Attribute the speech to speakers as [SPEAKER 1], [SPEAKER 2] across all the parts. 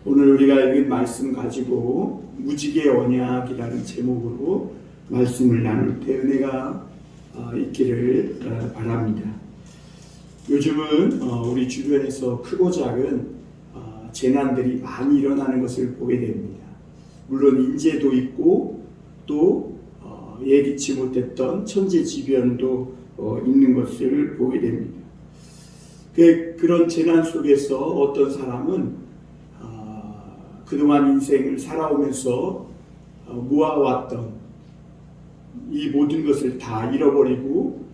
[SPEAKER 1] 오늘 우리가 읽은 말씀 가지고 무지개 언약이라는 제목으로 말씀을 나눌 때 은혜가 있기를 바랍니다. 요즘은 우리 주변에서 크고 작은 재난들이 많이 일어나는 것을 보게 됩니다. 물론 인재도 있고 또 예기치 못했던 천재지변도 있는 것을 보게 됩니다. 그런 재난 속에서 어떤 사람은 그동안 인생을 살아오면서 모아왔던 이 모든 것을 다 잃어버리고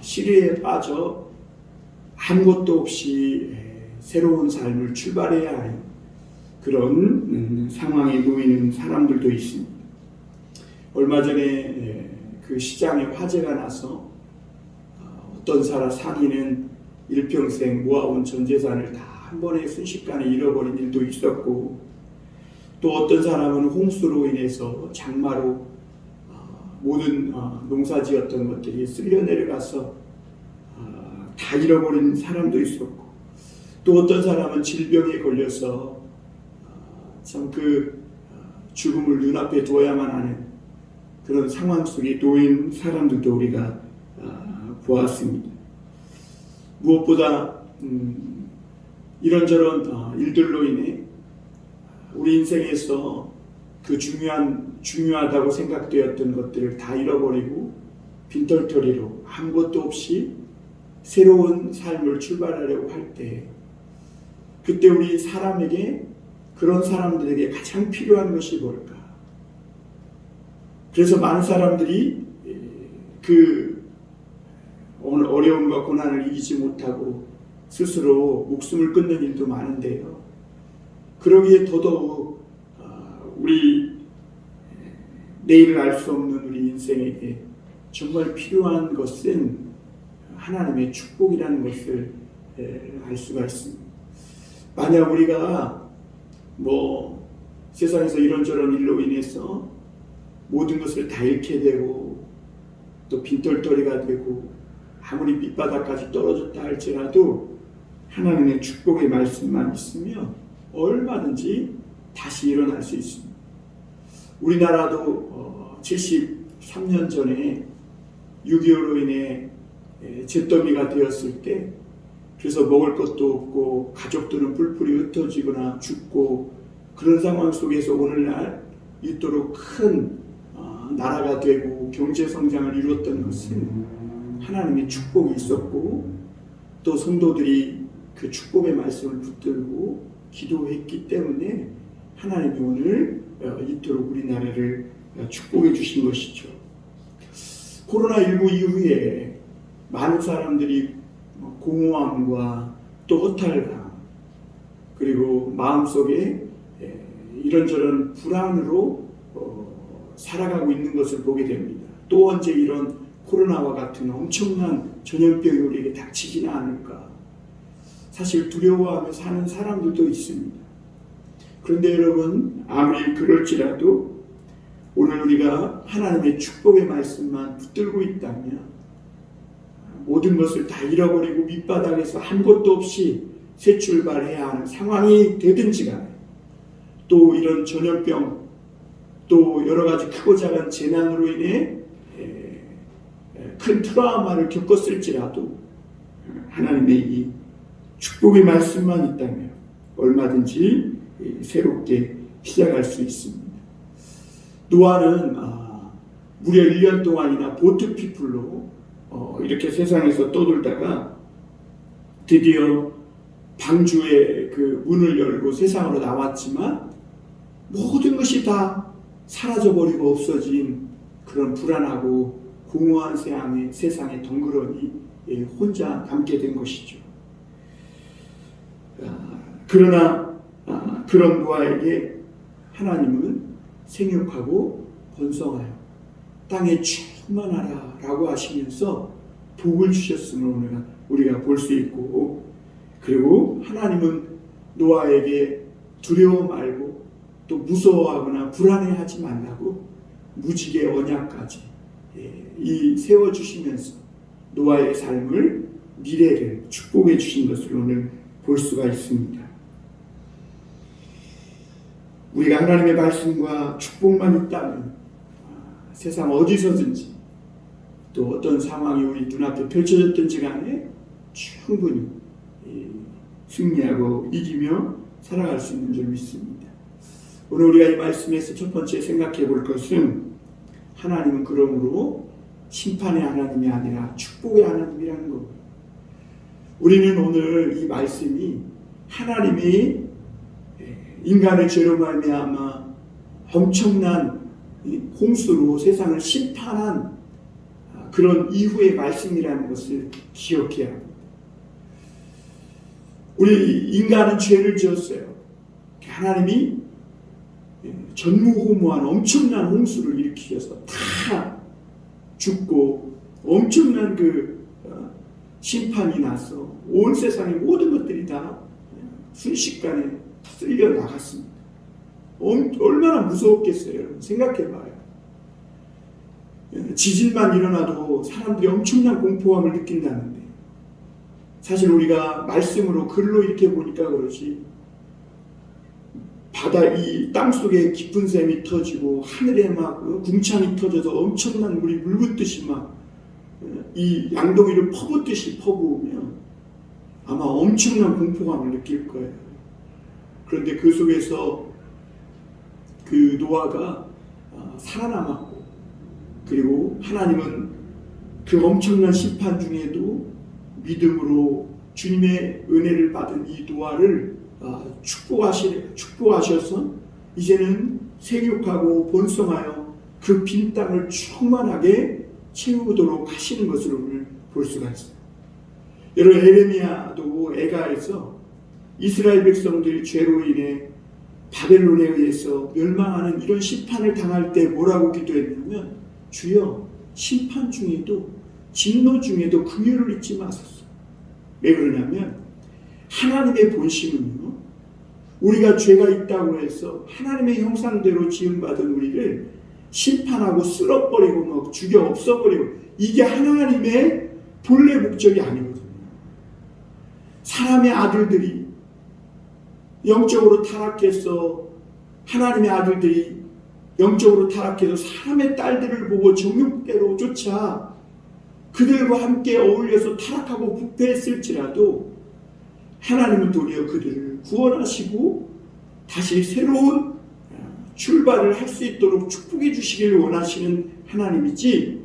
[SPEAKER 1] 시리에 빠져 아무것도 없이 새로운 삶을 출발해야 하는 그런 상황에 놓이는 사람들도 있습니다. 얼마 전에 그 시장에 화재가 나서 어떤 상인은 일평생 모아온 전 재산을 다 한 번에 순식간에 잃어버린 일도 있었고, 또 어떤 사람은 홍수로 인해서 장마로 모든 농사지었던 것들이 쓸려 내려가서 다 잃어버린 사람도 있었고, 또 어떤 사람은 질병에 걸려서 참 그 죽음을 눈앞에 두어야만 하는 그런 상황 속에 놓인 사람들도 우리가 보았습니다. 무엇보다 이런저런 일들로 인해 우리 인생에서 그 중요하다고 생각되었던 것들을 다 잃어버리고 빈털터리로 아무것도 없이 새로운 삶을 출발하려고 할 때, 그때 우리 사람에게, 그런 사람들에게 가장 필요한 것이 뭘까? 그래서 많은 사람들이 그 어려움과 고난을 이기지 못하고 스스로 목숨을 끊는 일도 많은데요. 그러기에 더더욱 우리 내일을 알 수 없는 우리 인생에게 정말 필요한 것은 하나님의 축복이라는 것을 알 수가 있습니다. 만약 우리가 세상에서 이런저런 일로 인해서 모든 것을 다 잃게 되고 또 빈털터리가 되고 아무리 밑바닥까지 떨어졌다 할지라도 하나님의 축복의 말씀만 있으면 얼마든지 다시 일어날 수 있습니다. 우리나라도 73년 전에 6.25로 인해 잿더미가 되었을 때, 그래서 먹을 것도 없고 가족들은 뿔뿔이 흩어지거나 죽고, 그런 상황 속에서 오늘날 이토록 큰 나라가 되고 경제 성장을 이루었던 것은 하나님의 축복이 있었고, 또 성도들이 그 축복의 말씀을 붙들고 기도했기 때문에 하나님이 오늘 이토록 우리나라를 축복해 주신 것이죠. 코로나19 이후에 많은 사람들이 공허함과 또 허탈감, 그리고 마음속에 이런저런 불안으로 살아가고 있는 것을 보게 됩니다. 또 언제 이런 코로나와 같은 엄청난 전염병이 우리에게 닥치지는 않을까, 사실 두려워하며 사는 사람들도 있습니다. 그런데 여러분, 아무리 그럴지라도 오늘 우리가 하나님의 축복의 말씀만 붙들고 있다면 모든 것을 다 잃어버리고 밑바닥에서 아무것도 없이 새 출발해야 하는 상황이 되든지 간에, 또 이런 전염병, 또 여러 가지 크고 작은 재난으로 인해 큰 트라우마를 겪었을지라도 하나님의 이 축복의 말씀만 있다면 얼마든지 새롭게 시작할 수 있습니다. 노아는 무려 1년 동안이나 보트 피플로 이렇게 세상에서 떠돌다가 드디어 방주의 그 문을 열고 세상으로 나왔지만 모든 것이 다 사라져버리고 없어진 그런 불안하고 공허한 세상에 덩그러니 혼자 남게 된 것이죠. 그러나 그런 노아에게 하나님은 생육하고 번성하여 땅에 충만하라 라고 하시면서 복을 주셨음을 우리가 볼 수 있고, 그리고 하나님은 노아에게 두려워 말고 또 무서워하거나 불안해하지 말라고 무지개 언약까지 세워주시면서 노아의 삶을, 미래를 축복해 주신 것을 오늘 볼 수가 있습니다. 우리가 하나님의 말씀과 축복만 있다면 세상 어디서든지 또 어떤 상황이 우리 눈앞에 펼쳐졌든지 간에 충분히 승리하고 이기며 살아갈 수 있는 줄 믿습니다. 오늘 우리가 이 말씀에서 첫 번째 생각해 볼 것은 하나님은 그러므로 심판의 하나님이 아니라 축복의 하나님이라는 겁니다. 우리는 오늘 이 말씀이 하나님이 인간의 죄로 말미암아 엄청난 홍수로 세상을 심판한 그런 이후의 말씀이라는 것을 기억해야 합니다. 우리 인간은 죄를 지었어요. 하나님이 전무후무한 엄청난 홍수를 일으키셔서 다 죽고 엄청난 그 심판이 나서 온 세상의 모든 것들이 다 순식간에 쓸려 나갔습니다. 얼마나 무서웠겠어요, 여러분. 생각해봐요. 지진만 일어나도 사람들이 엄청난 공포감을 느낀다는데, 사실 우리가 말씀으로 글로 이렇게 보니까 그러지, 바다 이 땅속에 깊은 샘이 터지고 하늘에 막 궁창이 터져서 엄청난 물이 물붓듯이 막 이 양동이를 퍼붓듯이 퍼부으면 아마 엄청난 공포감을 느낄 거예요. 그런데 그 속에서 그 노아가 살아남았고, 그리고 하나님은 그 엄청난 심판 중에도 믿음으로 주님의 은혜를 받은 이 노아를 축복하셔서 이제는 생육하고 번성하여 그 빈 땅을 충만하게 채우도록 하시는 것을 오늘 볼 수가 있어요. 여러분, 에레미야도 애가에서 이스라엘 백성들이 죄로 인해 바벨론에 의해서 멸망하는 이런 심판을 당할 때 뭐라고 기도했냐면, 주여 심판 중에도 진노 중에도 긍휼을 잊지 마소서. 왜 그러냐면 하나님의 본심은요, 우리가 죄가 있다고 해서 하나님의 형상대로 지음받은 우리를 심판하고 쓸어버리고 막 죽여 없어버리고, 이게 하나님의 본래 목적이 아니거든요. 사람의 아들들이 영적으로 타락해서, 하나님의 아들들이 영적으로 타락해서 사람의 딸들을 보고 정욕대로 쫓아 그들과 함께 어울려서 타락하고 부패했을지라도 하나님은 도리어 그들을 구원하시고 다시 새로운 출발을 할 수 있도록 축복해 주시기를 원하시는 하나님이지,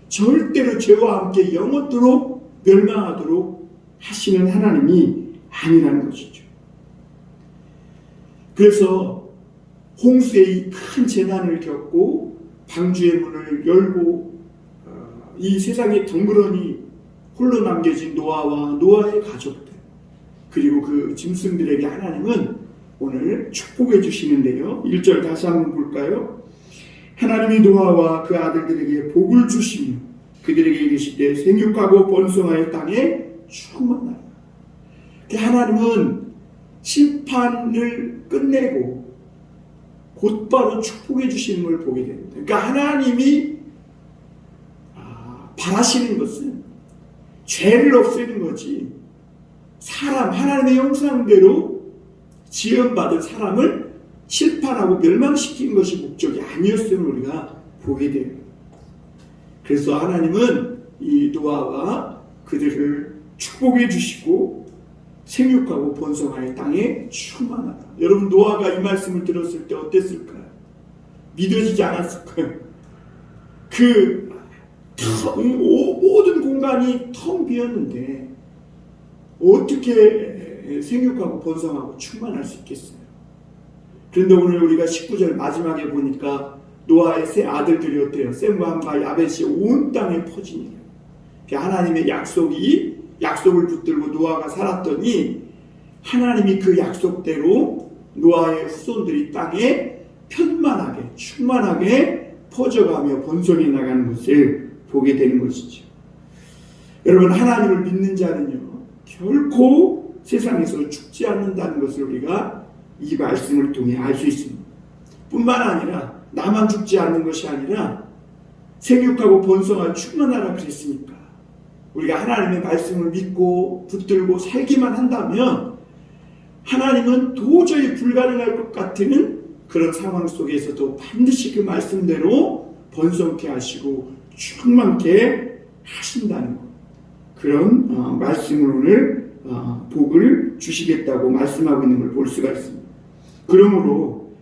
[SPEAKER 1] 절대로 죄와 함께 영원토록 멸망하도록 하시는 하나님이 아니라는 것이죠. 그래서 홍수의 큰 재난을 겪고 방주의 문을 열고 이 세상에 덩그러니 홀로 남겨진 노아와 노아의 가족들, 그리고 그 짐승들에게 하나님은 오늘 축복해 주시는데요. 1절 다시 한번 볼까요? 하나님이 노아와 그 아들들에게 복을 주시며 그들에게 이르시되 생육하고 번성하여 땅에 충만하라. 하나님은 심판을 끝내고 곧바로 축복해 주시는 걸 보게 됩니다. 그러니까 하나님이 바라시는 것은 죄를 없애는 거지, 사람, 하나님의 형상대로 지음받은 사람을 심판하고 멸망시키는 것이 목적이 아니었음을 우리가 보게 됩니다. 그래서 하나님은 이 노아와 그들을 축복해 주시고 생육하고 번성하여 땅에 충만하다. 여러분, 노아가 이 말씀을 들었을 때 어땠을까요? 믿어지지 않았을까요? 모든 공간이 텅 비었는데 어떻게 생육하고 번성하고 충만할 수 있겠어요? 그런데 오늘 우리가 19절 마지막에 보니까 노아의 세 아들들이 어때요? 셈과 함과 야벳이 온 땅에 퍼지니라. 하나님의 약속을 붙들고 노아가 살았더니 하나님이 그 약속대로 노아의 후손들이 땅에 편만하게 충만하게 퍼져가며 번성해 나가는 것을 보게 되는 것이죠. 여러분, 하나님을 믿는 자는요, 결코 세상에서 죽지 않는다는 것을 우리가 이 말씀을 통해 알 수 있습니다. 뿐만 아니라 나만 죽지 않는 것이 아니라 생육하고 번성하여 충만하라 그랬으니까 우리가 하나님의 말씀을 믿고 붙들고 살기만 한다면 하나님은 도저히 불가능할 것 같은 그 그런 상황 속에서도 반드시 그 말씀대로 번성케 하시고 충만케 하신다는 것. 그런 말씀을 오늘 복을 주시겠다고 말씀하고 있는 걸 볼 수가 있습니다. 그러므로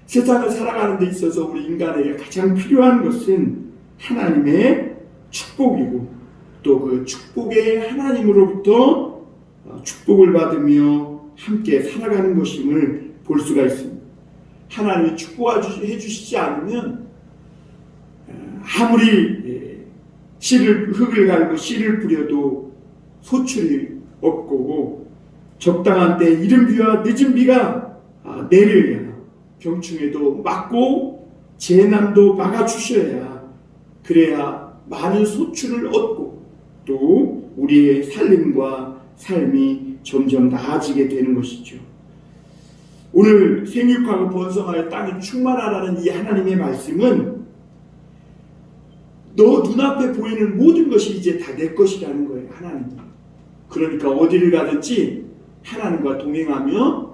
[SPEAKER 1] 세상을 살아가는 데 있어서 우리 인간에게 가장 필요한 것은 하나님의 축복이고 또 그 축복의 하나님으로부터 축복을 받으며 함께 살아가는 것임을 볼 수가 있습니다. 하나님이 축복해 주시지 않으면 아무리 흙을 갈고 씨를 뿌려도 소출이 없고 적당한 때 이른 비와 늦은 비가 내려야 병충해도 막고 재난도 막아주셔야 그래야 많은 소출을 얻고 또 우리의 살림과 삶이 점점 나아지게 되는 것이죠. 오늘 생육하고 번성하여 땅이 충만하라는 이 하나님의 말씀은 너 눈앞에 보이는 모든 것이 이제 다 내 것이라는 거예요. 하나님. 그러니까 어디를 가든지 하나님과 동행하며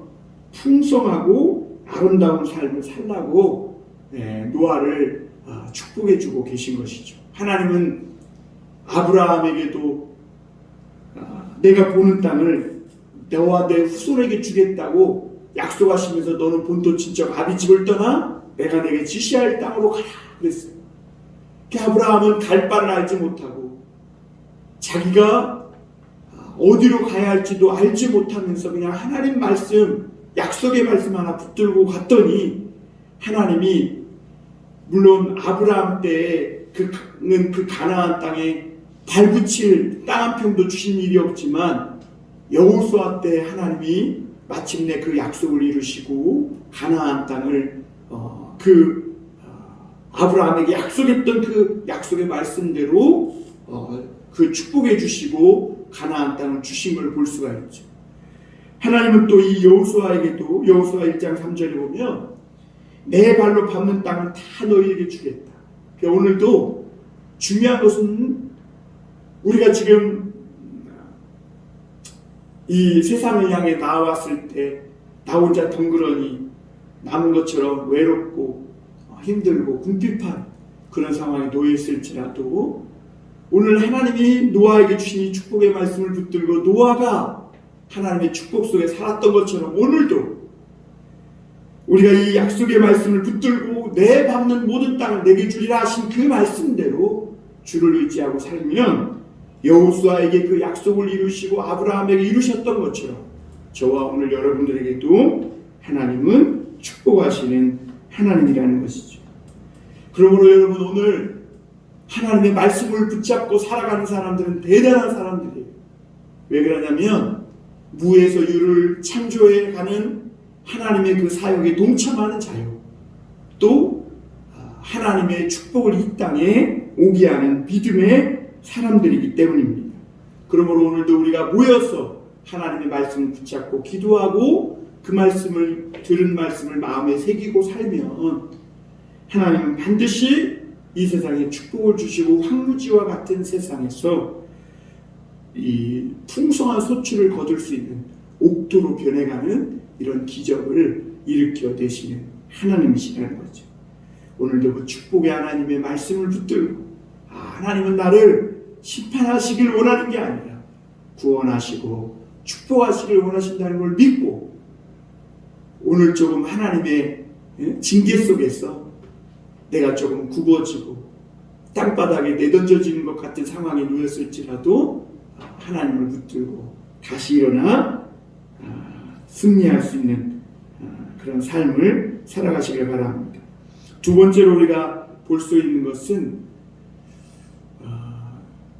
[SPEAKER 1] 풍성하고 아름다운 삶을 살라고 노아를 축복해주고 계신 것이죠. 하나님은 아브라함에게도 내가 보는 땅을 너와 내 후손에게 주겠다고 약속하시면서 너는 본토 친척 아비 집을 떠나 내가 내게 지시할 땅으로 가라 그랬어요. 아브라함은 갈 바를 알지 못하고 자기가 어디로 가야 할지도 알지 못하면서 그냥 하나님 말씀, 약속의 말씀 하나 붙들고 갔더니 하나님이 물론 아브라함 때에 그 가나안 땅에 발붙일 땅 한 평도 주신 일이 없지만 여호수아 때 하나님이 마침내 그 약속을 이루시고 가나안 땅을 아브라함에게 약속했던 그 약속의 말씀대로 그 축복해 주시고 가나안 땅을 주신 걸 볼 수가 있죠. 하나님은 또 이 여호수아에게도 여호수아 1장 3절에 보면 내 발로 밟는 땅은 다 너희에게 주겠다. 그러니까 오늘도 중요한 것은 우리가 지금 이 세상을 향해 나왔을 때 나 혼자 덩그러니 남은 것처럼 외롭고 힘들고 궁핍한 그런 상황에 놓여있을지라도 오늘 하나님이 노아에게 주신 이 축복의 말씀을 붙들고 노아가 하나님의 축복 속에 살았던 것처럼 오늘도 우리가 이 약속의 말씀을 붙들고 내 밟는 모든 땅을 내게 주리라 하신 그 말씀대로 주를 의지하고 살면 여호수아에게 그 약속을 이루시고 아브라함에게 이루셨던 것처럼 저와 오늘 여러분들에게도 하나님은 축복하시는 하나님이라는 것이죠. 그러므로 여러분 오늘 하나님의 말씀을 붙잡고 살아가는 사람들은 대단한 사람들이에요. 왜 그러냐면 무에서 유를 창조해가는 하나님의 그 사역에 동참하는 자요. 또 하나님의 축복을 이 땅에 오게 하는 믿음의 사람들이기 때문입니다. 그러므로 오늘도 우리가 모여서 하나님의 말씀을 붙잡고 기도하고 그 말씀을 들은 말씀을 마음에 새기고 살면 하나님은 반드시 이 세상에 축복을 주시고 황무지와 같은 세상에서 이 풍성한 소출을 거둘 수 있는 옥토로 변해가는 이런 기적을 일으켜 내시는 하나님이시라는 거죠. 오늘도 그 축복의 하나님의 말씀을 붙들고 하나님은 나를 심판하시길 원하는 게 아니라 구원하시고 축복하시길 원하신다는 걸 믿고 오늘 조금 하나님의 징계 속에서 내가 조금 굽어지고 땅바닥에 내던져지는 것 같은 상황에 놓였을지라도 하나님을 붙들고 다시 일어나 승리할 수 있는 그런 삶을 살아가시길 바랍니다. 두 번째로 우리가 볼 수 있는 것은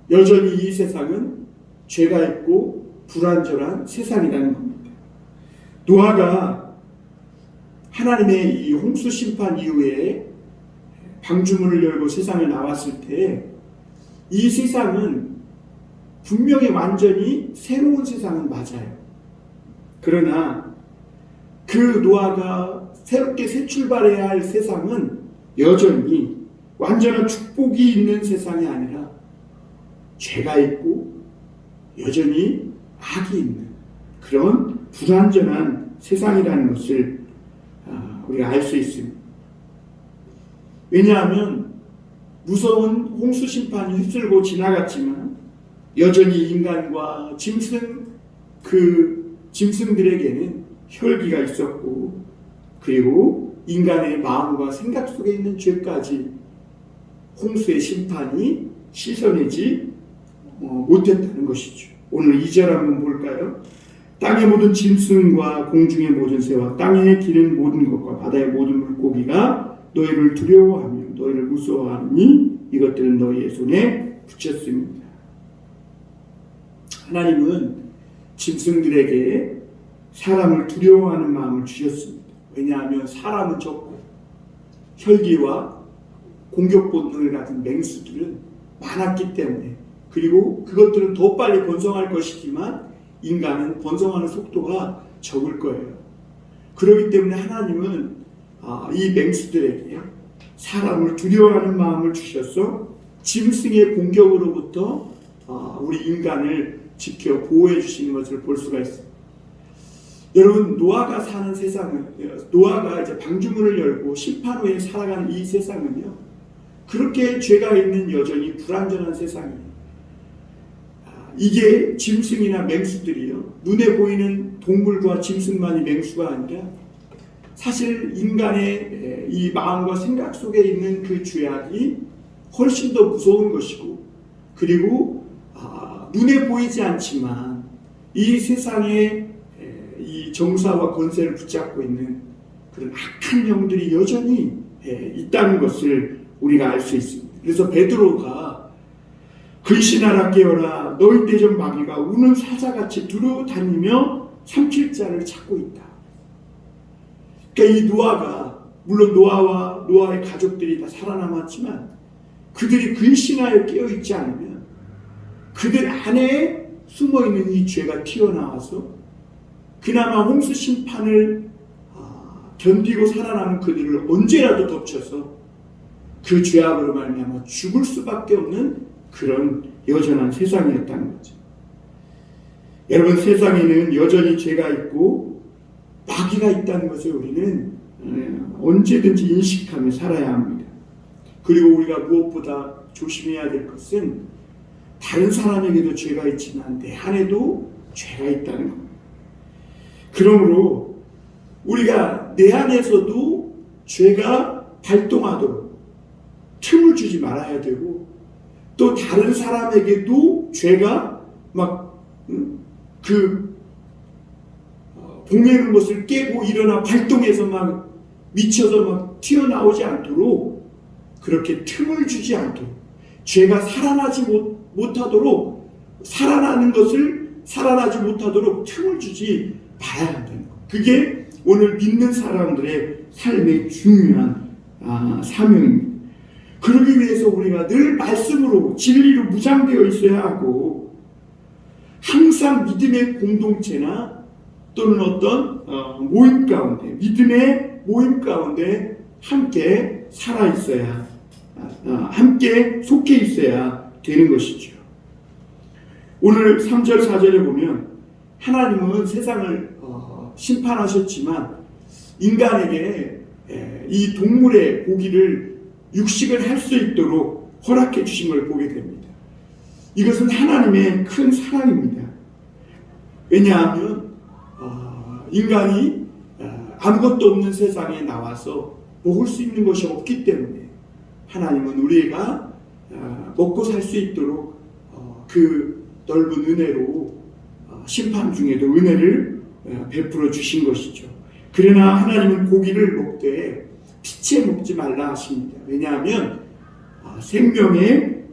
[SPEAKER 1] 여전히 이 세상은 죄가 있고 불완전한 세상이라는 겁니다. 노아가 하나님의 이 홍수 심판 이후에 방주문을 열고 세상에 나왔을 때 이 세상은 분명히 완전히 새로운 세상은 맞아요. 그러나 그 노아가 새롭게 새 출발해야 할 세상은 여전히 완전한 축복이 있는 세상이 아니라 죄가 있고 여전히 악이 있는 그런 불완전한 세상이라는 것을 우리가 알 수 있습니다. 왜냐하면 무서운 홍수 심판이 휩쓸고 지나갔지만 여전히 인간과 짐승들에게는 혈기가 있었고, 그리고 인간의 마음과 생각 속에 있는 죄까지 홍수의 심판이 씻어내지 못했다는 것이죠. 오늘 2절 한번 볼까요? 땅의 모든 짐승과 공중의 모든 새와 땅에 기는 모든 것과 바다의 모든 물고기가 너희를 두려워하며 너희를 무서워하니 이것들은 너희의 손에 붙였습니다. 하나님은 짐승들에게 사람을 두려워하는 마음을 주셨습니다. 왜냐하면 사람은 적고 혈기와 공격 본능을 가진 맹수들은 많았기 때문에, 그리고 그것들은 더 빨리 번성할 것이지만 인간은 번성하는 속도가 적을 거예요. 그렇기 때문에 하나님은 이 맹수들에게 사람을 두려워하는 마음을 주셔서 짐승의 공격으로부터 우리 인간을 지켜 보호해 주시는 것을 볼 수가 있습니다. 여러분, 노아가 사는 세상은, 노아가 이제 방주문을 열고 심판 후에 살아가는 이 세상은요, 그렇게 죄가 있는 여전히 불완전한 세상이에요. 이게 짐승이나 맹수들이요, 눈에 보이는 동물과 짐승만이 맹수가 아니라 사실 인간의 이 마음과 생각 속에 있는 그 죄악이 훨씬 더 무서운 것이고, 그리고 눈에 보이지 않지만 이 세상에 이 정사와 권세를 붙잡고 있는 그런 악한 영들이 여전히 있다는 것을 우리가 알 수 있습니다. 그래서 베드로가 근신하라 깨어라, 너희 대적 마귀가 우는 사자같이 두루다니며 삼킬 자를 찾고 있다. 그러니까 이 노아가, 물론 노아와 노아의 가족들이 다 살아남았지만 그들이 근신하여 깨어있지 않으면 그들 안에 숨어있는 이 죄가 튀어나와서 그나마 홍수 심판을 견디고 살아남은 그들을 언제라도 덮쳐서 그 죄악으로 말미암아 죽을 수밖에 없는 그런 여전한 세상이었다는 거죠. 여러분, 세상에는 여전히 죄가 있고 마귀가 있다는 것을 우리는 언제든지 인식하며 살아야 합니다. 그리고 우리가 무엇보다 조심해야 될 것은 다른 사람에게도 죄가 있지만 내 안에도 죄가 있다는 겁니다. 그러므로 우리가 내 안에서도 죄가 발동하도록 틈을 주지 말아야 되고, 또 다른 사람에게도 죄가 봉해는 것을 깨고 일어나 발동해서 막 미쳐서 막 튀어나오지 않도록 그렇게 틈을 주지 않도록, 죄가 살아나지 못하도록, 살아나지 못하도록 틈을 주지 말아야 한다는 것. 그게 오늘 믿는 사람들의 삶의 중요한 사명입니다. 그러기 위해서 우리가 늘 말씀으로, 진리로 무장되어 있어야 하고, 항상 믿음의 공동체나 또는 어떤 모임 가운데, 믿음의 모임 가운데 함께 살아 있어야, 함께 속해 있어야 되는 것이죠. 오늘 3절 4절에 보면 하나님은 세상을 심판하셨지만 인간에게 이 동물의 고기를 육식을 할 수 있도록 허락해 주신 걸 보게 됩니다. 이것은 하나님의 큰 사랑입니다. 왜냐하면 인간이 아무것도 없는 세상에 나와서 먹을 수 있는 것이 없기 때문에 하나님은 우리가 먹고 살 수 있도록 그 넓은 은혜로 심판 중에도 은혜를 베풀어 주신 것이죠. 그러나 하나님은 고기를 먹되 피채 먹지 말라 하십니다. 왜냐하면 생명의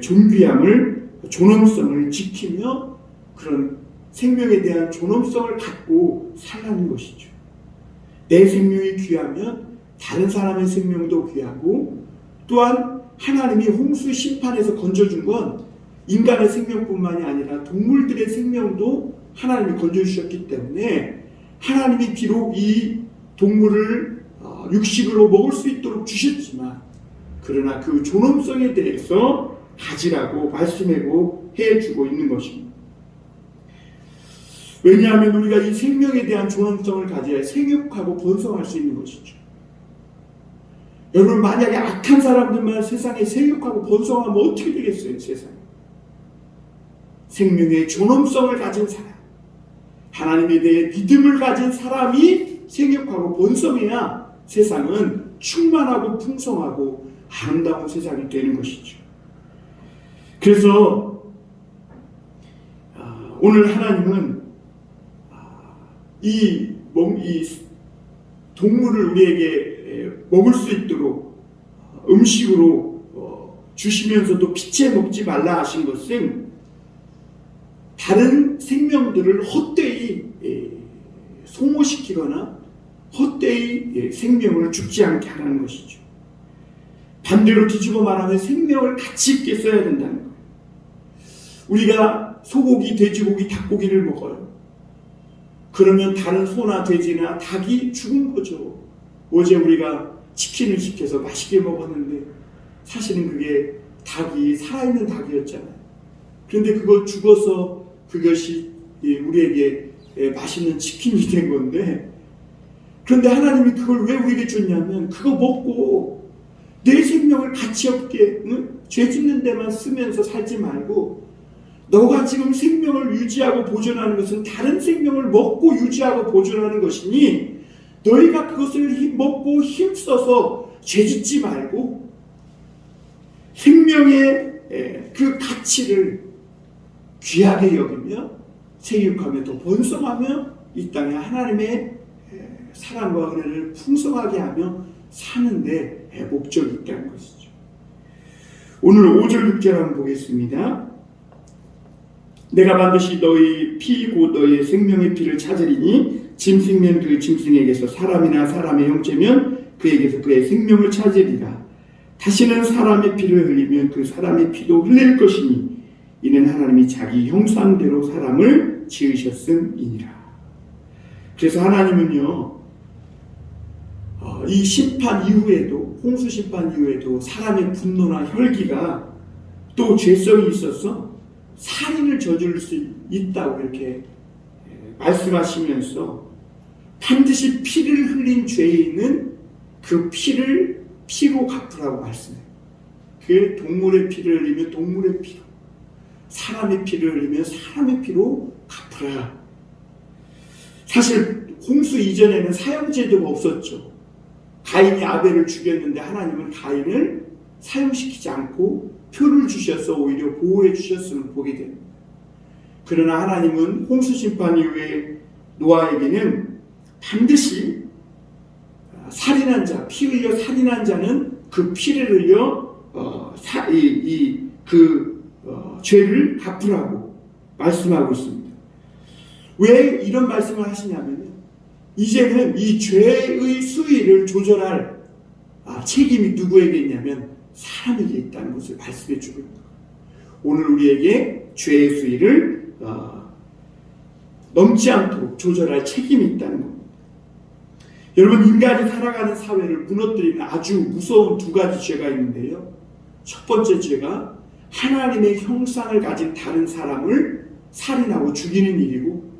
[SPEAKER 1] 존귀함을, 존엄성을 지키며 그런 생명에 대한 존엄성을 갖고 살라는 것이죠. 내 생명이 귀하면 다른 사람의 생명도 귀하고, 또한 하나님이 홍수 심판에서 건져준 건 인간의 생명뿐만이 아니라 동물들의 생명도 하나님이 건져주셨기 때문에 하나님이 비록 이 동물을 육식으로 먹을 수 있도록 주셨지만, 그러나 그 존엄성에 대해서 가지라고 말씀하고 해주고 있는 것입니다. 왜냐하면 우리가 이 생명에 대한 존엄성을 가져야 생육하고 번성할 수 있는 것이죠. 여러분, 만약에 악한 사람들만 세상에 생육하고 번성하면 어떻게 되겠어요? 세상에. 생명의 존엄성을 가진 사람, 하나님에 대해 믿음을 가진 사람이 생육하고 번성해야 세상은 충만하고 풍성하고 아름다운 세상이 되는 것이죠. 그래서 오늘 하나님은 이 동물을 우리에게 먹을 수 있도록 음식으로 주시면서도 피채 먹지 말라 하신 것은 다른 생명들을 헛되이 소모시키거나 헛되이 생명을 죽지 않게 하라는 것이죠. 반대로 뒤집어 말하면 생명을 가치 있게 써야 된다는 거예요. 우리가 소고기, 돼지고기, 닭고기를 먹어요. 그러면 다른 소나 돼지나 닭이 죽은 거죠. 어제 우리가 치킨을 시켜서 맛있게 먹었는데 사실은 그게 닭이 살아있는 닭이었잖아요. 그런데 그거 죽어서 그것이 우리에게 맛있는 치킨이 된 건데, 그런데 하나님이 그걸 왜 우리에게 줬냐면 그거 먹고 내 생명을 가치 없게 죄 짓는 데만 쓰면서 살지 말고 너가 지금 생명을 유지하고 보존하는 것은 다른 생명을 먹고 유지하고 보존하는 것이니 너희가 그것을 먹고 힘써서 죄 짓지 말고 생명의 그 가치를 귀하게 여기며 생육하며 또 번성하며 이 땅에 하나님의 사랑과 은혜를 풍성하게 하며 사는데 목적이 있다는 것이죠. 오늘 5절 6절 한번 보겠습니다. 내가 반드시 너희 피 곧 너희의 생명의 피를 찾으리니 짐승면 그 짐승에게서 사람이나 사람의 형제면 그에게서 그의 생명을 찾으리라. 다시는 사람의 피를 흘리면 그 사람의 피도 흘릴 것이니 이는 하나님이 자기 형상대로 사람을 지으셨음이니라. 그래서 하나님은요, 이 심판 이후에도, 홍수 심판 이후에도 사람의 분노나 혈기가 또 죄성이 있어서 살인을 저지를 수 있다고 이렇게 말씀하시면서 반드시 피를 흘린 죄인은 그 피를 피로 갚으라고 말씀해요. 그 동물의 피를 흘리면 동물의 피로, 사람의 피를 흘리면 사람의 피로 갚으라. 사실 홍수 이전에는 사형제도가 없었죠. 가인이 아벨을 죽였는데 하나님은 가인을 사형시키지 않고 표를 주셔서 오히려 보호해 주셨음을 보게 됩니다. 그러나 하나님은 홍수 심판 이후에 노아에게는 반드시 살인한 자, 피 흘려 살인한 자는 그 피를 흘려 죄를 갚으라고 말씀하고 있습니다. 왜 이런 말씀을 하시냐면 이제는 이 죄의 수위를 조절할 책임이 누구에게 있냐면 사람에게 있다는 것을 말씀해 주고 있는 거예요. 오늘 우리에게 죄의 수위를 넘지 않도록 조절할 책임이 있다는 겁니다. 여러분, 인간이 살아가는 사회를 무너뜨리는 아주 무서운 두 가지 죄가 있는데요. 첫 번째 죄가 하나님의 형상을 가진 다른 사람을 살인하고 죽이는 일이고,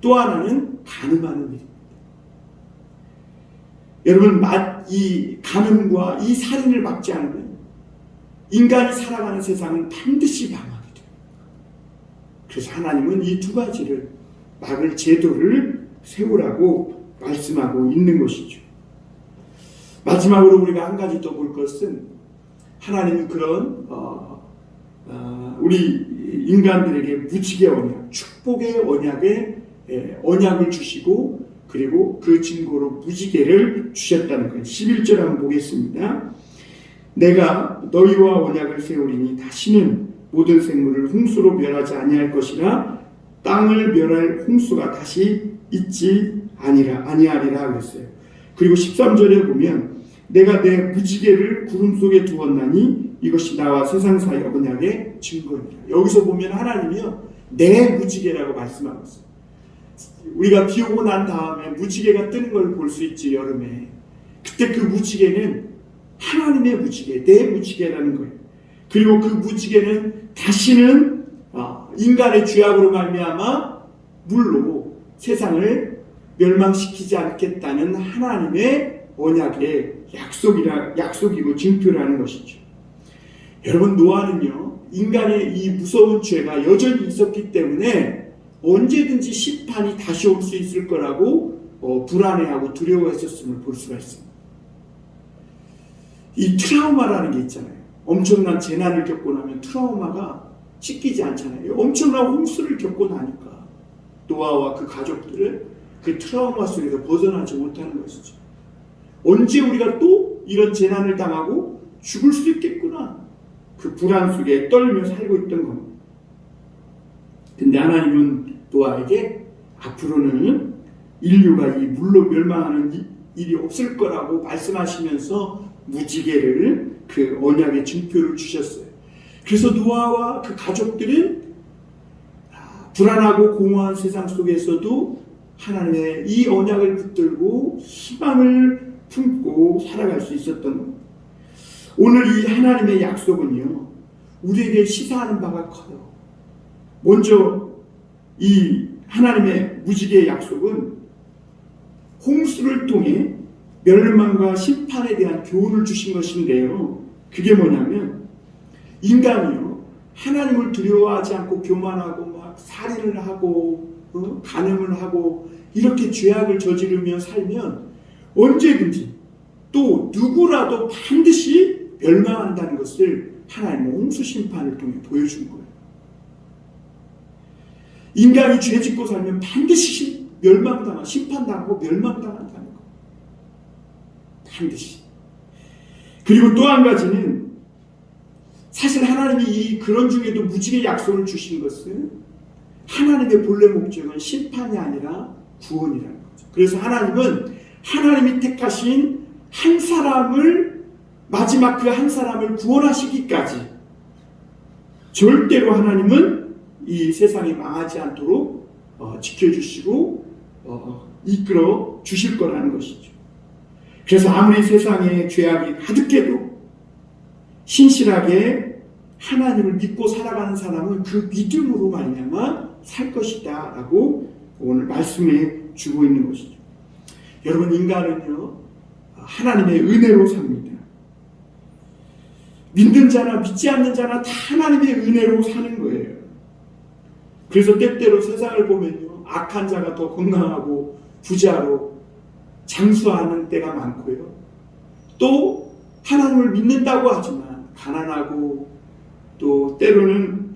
[SPEAKER 1] 또 하나는 간음하는 일입니다. 여러분, 이 간음과 이 살인을 막지 않으면 인간이 살아가는 세상은 반드시 망하게 돼요. 그래서 하나님은 이 두 가지를 막을 제도를 세우라고 말씀하고 있는 것이죠. 마지막으로 우리가 한 가지 더 볼 것은 하나님은 그런 우리 인간들에게 무지개 언약, 축복의 언약을 주시고 그리고 그 증거로 무지개를 주셨다는 거예요. 11절 한번 보겠습니다. 내가 너희와 언약을 세우리니 다시는 모든 생물을 홍수로 멸하지 아니할 것이라 땅을 멸할 홍수가 다시 있지 아니하리라 그랬어요. 그리고 13절에 보면 내가 내 무지개를 구름 속에 두었나니 이것이 나와 세상 사이 언약의 증거니라. 여기서 보면 하나님이요, 내 무지개라고 말씀하고 있어요. 우리가 비 오고 난 다음에 무지개가 뜨는 걸 볼 수 있지, 여름에. 그때 그 무지개는 하나님의 무지개, 내 무지개라는 거예요. 그리고 그 무지개는 다시는 인간의 죄악으로 말미암아 물로 세상을 멸망시키지 않겠다는 하나님의 언약의 약속이고 징표라는 것이죠. 여러분, 노아는요, 인간의 이 무서운 죄가 여전히 있었기 때문에 언제든지 심판이 다시 올 수 있을 거라고 불안해하고 두려워했었음을 볼 수가 있습니다. 이 트라우마라는 게 있잖아요. 엄청난 재난을 겪고 나면 트라우마가 씻기지 않잖아요. 엄청난 홍수를 겪고 나니까 노아와 그 가족들은 그 트라우마 속에서 벗어나지 못하는 것이죠. 언제 우리가 또 이런 재난을 당하고 죽을 수 있겠구나, 그 불안 속에 떨며 살고 있던 겁니다. 근데 하나님은 노아에게 앞으로는 인류가 이 물로 멸망하는 일이 없을 거라고 말씀하시면서 무지개를, 그 언약의 징표를 주셨어요. 그래서 노아와 그 가족들은 불안하고 공허한 세상 속에서도 하나님의 이 언약을 붙들고 희망을 품고 살아갈 수 있었던 겁니다. 오늘 이 하나님의 약속은요, 우리에게 시사하는 바가 커요. 먼저 이 하나님의 무지개의 약속은 홍수를 통해 멸망과 심판에 대한 교훈을 주신 것인데요, 그게 뭐냐면 인간이요, 하나님을 두려워하지 않고 교만하고 막 살인을 하고 간음을 하고 이렇게 죄악을 저지르며 살면 언제든지 또 누구라도 반드시 멸망한다는 것을 하나님의 홍수 심판을 통해 보여준 거예요. 인간이 죄 짓고 살면 반드시 심판당하고 멸망당한다는 거예요. 반드시. 그리고 또 한 가지는, 사실 하나님이 그런 중에도 무지개 약속을 주신 것은 하나님의 본래 목적은 심판이 아니라 구원이라는 거죠. 그래서 하나님은 하나님이 택하신 한 사람을, 마지막 그 한 사람을 구원하시기까지 절대로 하나님은 이 세상이 망하지 않도록 지켜주시고 이끌어 주실 거라는 것이죠. 그래서 아무리 세상에 죄악이 가득해도 신실하게 하나님을 믿고 살아가는 사람은 그 믿음으로 말미암아 살 것이다 라고 오늘 말씀해 주고 있는 것이죠. 여러분, 인간은요, 하나님의 은혜로 삽니다. 믿는 자나 믿지 않는 자나 다 하나님의 은혜로 사는 거예요. 그래서 때때로 세상을 보면요, 악한 자가 더 건강하고 부자로 장수하는 때가 많고요, 또 하나님을 믿는다고 하지만 가난하고 또 때로는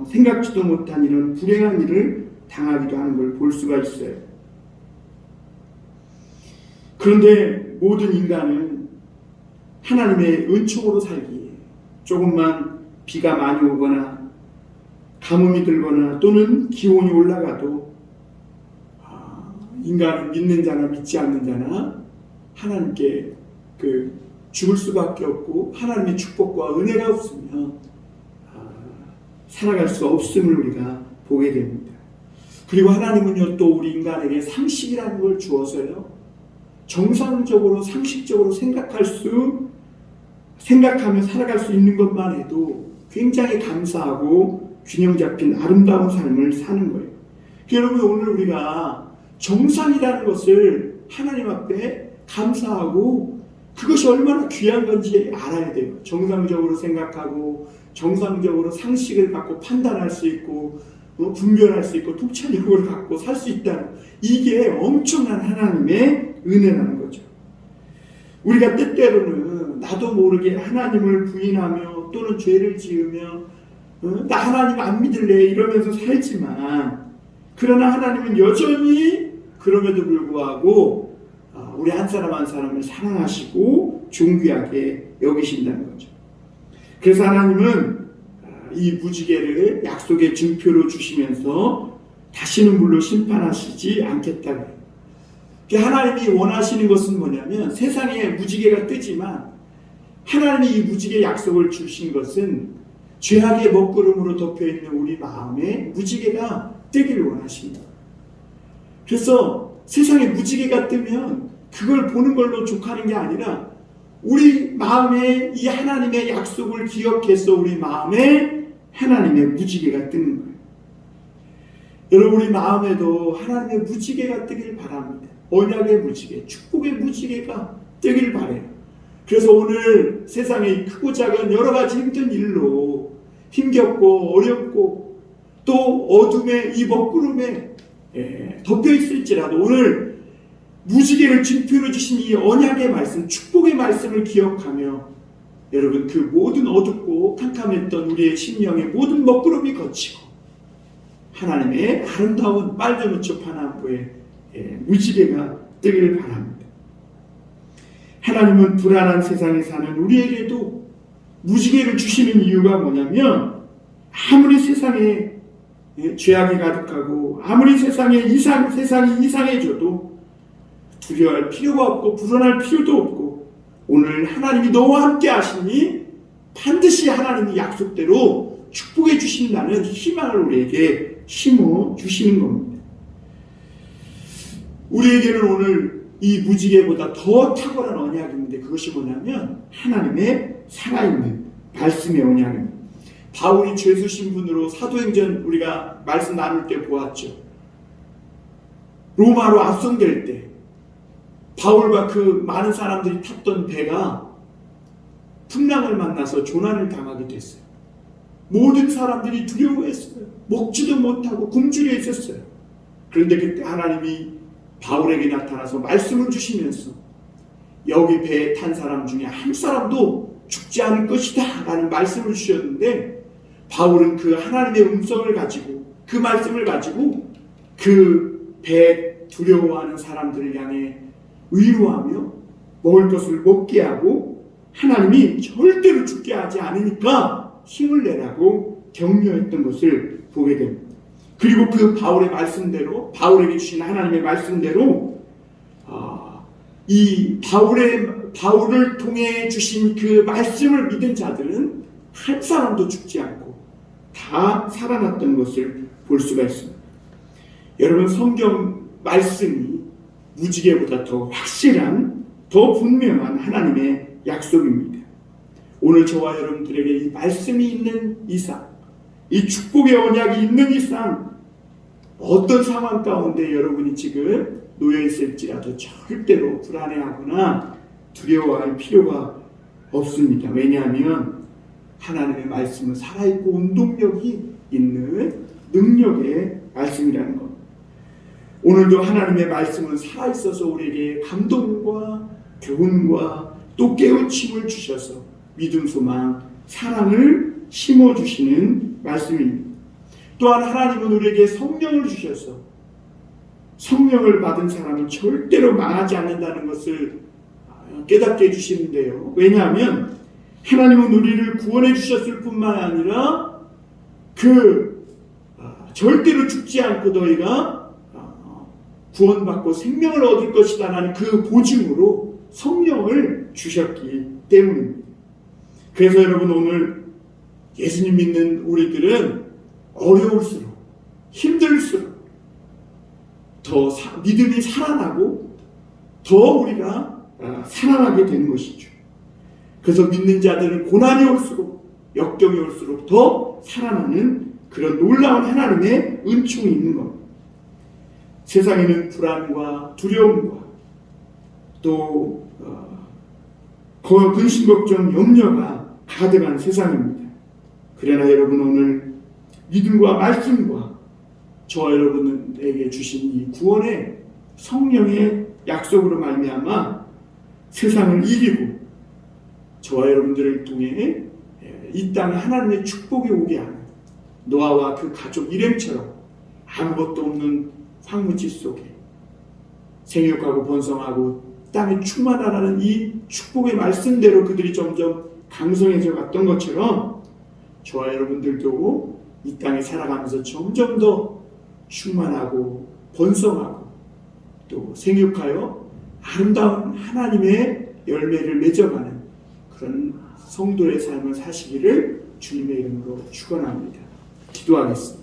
[SPEAKER 1] 생각지도 못한 이런 불행한 일을 당하기도 하는 걸 볼 수가 있어요. 그런데 모든 인간은 하나님의 은총으로 살기에 조금만 비가 많이 오거나 가뭄이 들거나 또는 기온이 올라가도 인간은 믿는 자나 믿지 않는 자나 하나님께 죽을 수밖에 없고, 하나님의 축복과 은혜가 없으면 살아갈 수 없음을 우리가 보게 됩니다. 그리고 하나님은요, 또 우리 인간에게 상식이라는 걸 주어서요, 정상적으로 상식적으로 생각하며 살아갈 수 있는 것만 해도 굉장히 감사하고 균형 잡힌 아름다운 삶을 사는 거예요. 여러분, 오늘 우리가 정상이라는 것을 하나님 앞에 감사하고 그것이 얼마나 귀한 건지 알아야 돼요. 정상적으로 생각하고 정상적으로 상식을 갖고 판단할 수 있고 분별할 수 있고 통찰력을 갖고 살 수 있다는, 이게 엄청난 하나님의 은혜라는 거죠. 우리가 때때로는 나도 모르게 하나님을 부인하며 또는 죄를 지으며 나 하나님 안 믿을래 이러면서 살지만, 그러나 하나님은 여전히 그럼에도 불구하고 우리 한 사람 한 사람을 사랑하시고 존귀하게 여기신다는 거죠. 그래서 하나님은 이 무지개를 약속의 증표로 주시면서 다시는 물로 심판하시지 않겠다고 해요. 하나님이 원하시는 것은 뭐냐면, 세상에 무지개가 뜨지만 하나님이 이 무지개 약속을 주신 것은 죄악의 먹구름으로 덮여있는 우리 마음에 무지개가 뜨기를 원하십니다. 그래서 세상에 무지개가 뜨면 그걸 보는 걸로 족하는 게 아니라 우리 마음에 이 하나님의 약속을 기억해서 우리 마음에 하나님의 무지개가 뜨는 거예요. 여러분 우리 마음에도 하나님의 무지개가 뜨길 바랍니다. 언약의 무지개, 축복의 무지개가 뜨길 바라요. 그래서 오늘 세상의 크고 작은 여러 가지 힘든 일로 힘겹고 어렵고 또 어둠의 이 먹구름에 덮여 있을지라도 오늘 무지개를 징표로 주신 이 언약의 말씀, 축복의 말씀을 기억하며 여러분 그 모든 어둡고 캄캄했던 우리의 심령의 모든 먹구름이 거치고 하나님의 아름다운 빨간 우측 파남보에 무지개가 뜨기를 바랍니다. 하나님은 불안한 세상에 사는 우리에게도 무지개를 주시는 이유가 뭐냐면 아무리 세상에 죄악이 가득하고 아무리 세상이 이상해져도 두려워할 필요가 없고 불안할 필요도 없고 오늘 하나님이 너와 함께 하시니 반드시 하나님이 약속대로 축복해 주신다는 희망을 우리에게 심어 주시는 겁니다. 우리에게는 오늘 이 무지개보다 더 탁월한 언약인데 그것이 뭐냐면 하나님의 살아있는 말씀의 언약입니다. 바울이 죄수 신분으로 사도행전 우리가 말씀 나눌 때 보았죠. 로마로 압송될 때 바울과 그 많은 사람들이 탔던 배가 풍랑을 만나서 조난을 당하게 됐어요. 모든 사람들이 두려워했어요. 먹지도 못하고 굶주려 있었어요. 그런데 그때 하나님이 바울에게 나타나서 말씀을 주시면서 여기 배에 탄 사람 중에 한 사람도 죽지 않을 것이다 라는 말씀을 주셨는데 바울은 그 하나님의 음성을 가지고 그 말씀을 가지고 그 배에 두려워하는 사람들을 향해 위로하며 먹을 것을 먹게 하고 하나님이 절대로 죽게 하지 않으니까 힘을 내라고 격려했던 것을 보게 됩니다. 그리고 그 바울의 말씀대로 바울에게 주신 하나님의 말씀대로 이 바울을 통해 주신 그 말씀을 믿은 자들은 한 사람도 죽지 않고 다 살아났던 것을 볼 수가 있습니다. 여러분 성경 말씀이 무지개보다 더 확실한 더 분명한 하나님의 약속입니다. 오늘 저와 여러분들에게 이 말씀이 있는 이상 이 축복의 언약이 있는 이상 어떤 상황 가운데 여러분이 지금 놓여 있을지라도 절대로 불안해하거나 두려워할 필요가 없습니다. 왜냐하면 하나님의 말씀은 살아있고 운동력이 있는 능력의 말씀이라는 것. 오늘도 하나님의 말씀은 살아있어서 우리에게 감동과 교훈과 또 깨우침을 주셔서 믿음, 소망, 사랑을 심어주시는 말씀입니다. 또한 하나님은 우리에게 성령을 주셔서 성령을 받은 사람은 절대로 망하지 않는다는 것을 깨닫게 해주시는데요. 왜냐하면 하나님은 우리를 구원해 주셨을 뿐만 아니라 절대로 죽지 않고 너희가 구원받고 생명을 얻을 것이다 라는 그 보증으로 성령을 주셨기 때문입니다. 그래서 여러분 오늘 예수님 믿는 우리들은 어려울수록 힘들수록 더 믿음이 살아나고 더 우리가 살아나게 되는 것이죠. 그래서 믿는 자들은 고난이 올수록 역경이 올수록 더 살아나는 그런 놀라운 하나님의 은총이 있는 겁니다. 세상에는 불안과 두려움과 또 근심, 걱정, 염려가 가득한 세상입니다. 그러나 여러분 오늘 믿음과 말씀과 저와 여러분에게 주신 이 구원의 성령의 약속으로 말미암아 세상을 이기고 저와 여러분들을 통해 이 땅에 하나님의 축복이 오게 하는 노아와 그 가족 일행처럼 아무것도 없는 황무지 속에 생육하고 번성하고 땅에 충만하라는 이 축복의 말씀대로 그들이 점점 강성해져 갔던 것처럼 저와 여러분들도 이 땅에 살아가면서 점점 더 충만하고 번성하고 또 생육하여 아름다운 하나님의 열매를 맺어가는 그런 성도의 삶을 사시기를 주님의 이름으로 축원합니다. 기도하겠습니다.